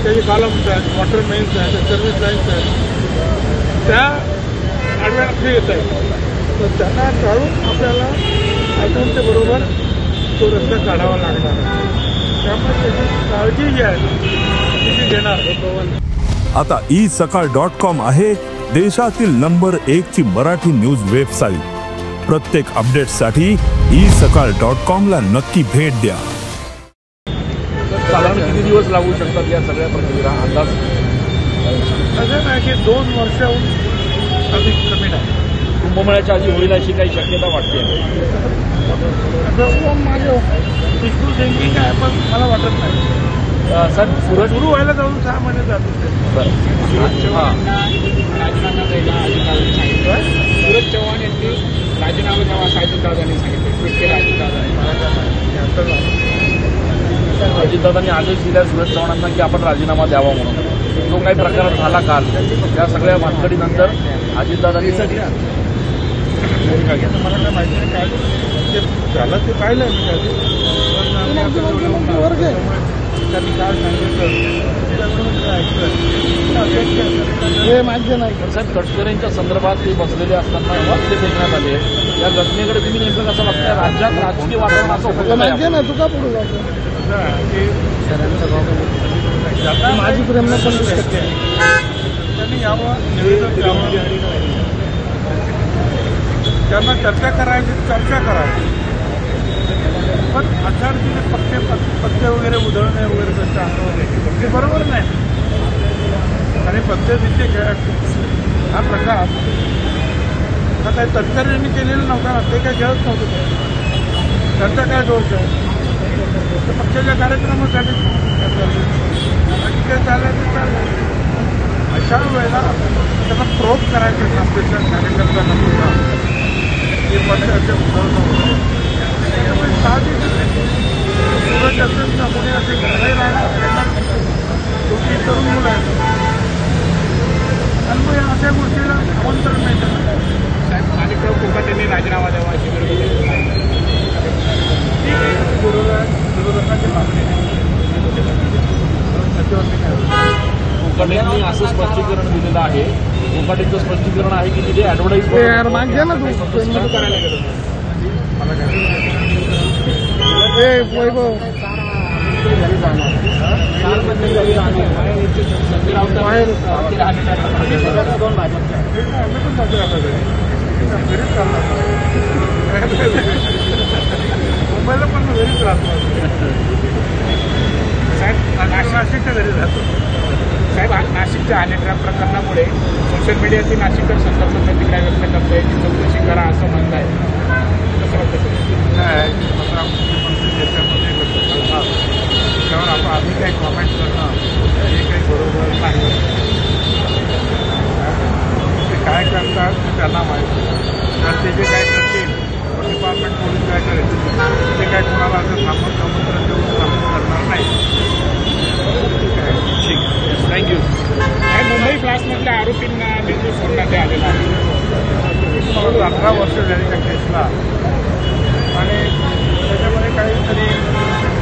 त्याचे कॉलम्स आहेत, water men's आहेत, सर्व्हिस लाईन्स आहेत, त्या आडव्या नक्षी येत आहेत. तर त्यांना टाळून आपल्याला अजून ते बरोबर तो रस्ता काढावा लागणार आहे. त्यामुळे त्याची काळजी जी आहे ती घेणार. आता isakal.com आहे देशातील नंबर 1 ची मराठी न्यूज वेबसाईट. प्रत्येक अपडेटसाठी isakal.com ला नक्की भेट द्या. साधारण किती दिवस लागू शकतात या सगळ्या प्रक्रियेला अंदाज? असं नाही की 2 वर्षाहून अधिक कमी नाही. कुंभमेळ्याच्या आधी होईल अशी काही शक्यता वाटते? असं माझं विष्णू थिंकिंग आहे, पण मला वाटत नाही. सर सुरू व्हायला जाऊन 6 महिने जातात. सूरज चव्हाण राजीनामा द्यायला अजितदादांनी सांगितलं. सूरज चव्हाण यांनी राजीनामा द्यावा असं अजितदादांनी सांगितलं. ट्विट केलं अजितदादांनी आदेश दिला सूरज चव्हाणांना की आपण राजीनामा द्यावा म्हणून. जो काही प्रकार झाला काल त्या सगळ्या भानगडीनंतर अजितदादांनी मला काय माहिती नाही काय ते झालं ते पाहिलं मी त्यांनी काय सांगितलं हे माहिती नाही. साहेब तटकरेंच्या संदर्भात ते बसलेले असताना वाक्य फेकण्यात आले. या घटनेकडे तुम्ही नेमकं कसं बघताय? राज्यात राजकीय वातावरण असं होतं माहिती ना तुका पुढे माझी प्रेरणा पण त्यांनी यावं निवेदन द्यावं. त्यांना चर्चा करायची पण अचानक पत्ते वगैरे उधळणे वगैरे त्यांच्या ते बरोबर नाही. आणि पद्धतीचे हा प्रकार हा काही तटकऱ्यांनी केलेला नव्हता ना. ते काही खेळत नव्हतं. त्यांचा काय दोष आहे? तर पक्षाच्या कार्यक्रमासाठी काय चाललं ते चाललं. अशा वेळेला त्यांना प्रोब करायचं आपल्या कार्यकर्त्यांना सुद्धा हे पक्ष असे उधळणं होतं. त्यामुळे साहजिक सूरज असेल ना कोणी असेल नाही राहणार. दोघी तरुण मुलं आहेत आणि मग अशा गोष्टीला आमंत्रण नाही देणार. साहेब माणिकराव कोकाटे यांनी राजीनामा द्यावा अशी विरोधकांची मागणी कोकाटेंनी असं स्पष्टीकरण दिलेलं आहे. कोकाटेंचं स्पष्टीकरण आहे की तिथे ऍडव्हर्टाईज मागच्या ना तू करायला गेलो मला काय वैभव मुंबईला पण घरीच राहतो. साहेब नाशिकच्या घरी राहतो. साहेब नाशिकच्या अनेक प्रकरणामुळे सोशल मीडियातील नाशिककर संदर्भ प्रतिक्रिया व्यक्त करत आहे की चौकशी करा असं म्हणत आहे. कसं वाटतं? त्यावर आपण आम्ही काही कॉमेंट करणं हे काही बरोबर नाही. ते काय करतात ते त्यांना माहिती. तर ते जे काय करतील डिपार्टमेंट पोलीस काय करेल ते काय कोणाला असं आमंत्रण देऊन करणार नाही. ठीक आहे, थँक्यू. मुंबई क्लासमधल्या आरोपींना बिलकुल सोडण्यात आलेला आहे. 18 वर्ष झाली त्या केसला आणि त्याच्यामध्ये काहीतरी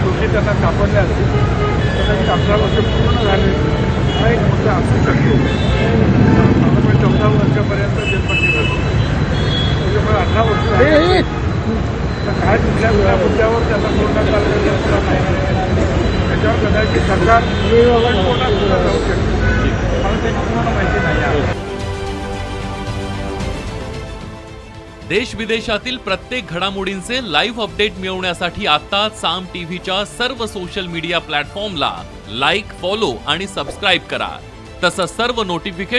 दोषी त्यांना सापडल्या असतील तर त्यांची 18 वर्ष पूर्ण झाले हा एक मुद्दा असू शकतो. त्यामुळे 14 वर्षापर्यंत जेलपट्टी करतो. त्याच्यामुळे 18 वर्ष झाली तर काय कुठल्या मुद्द्यावर त्यांना सोडण्यात आलेलं नाही. त्याच्यावर कदाचित सरकार कोणाला जाऊ शकतो मला त्याची पूर्ण माहिती नाही आहे. देश विदेशातील प्रत्येक घडामोडींचे लाईव्ह अपडेट मिळवण्यासाठी आता साम टीव्हीच्या सर्व सोशल मीडिया प्लॅटफॉर्मला लाईक, फॉलो आणि सबस्क्राईब करा. तसंच सर्व नोटिफिकेशन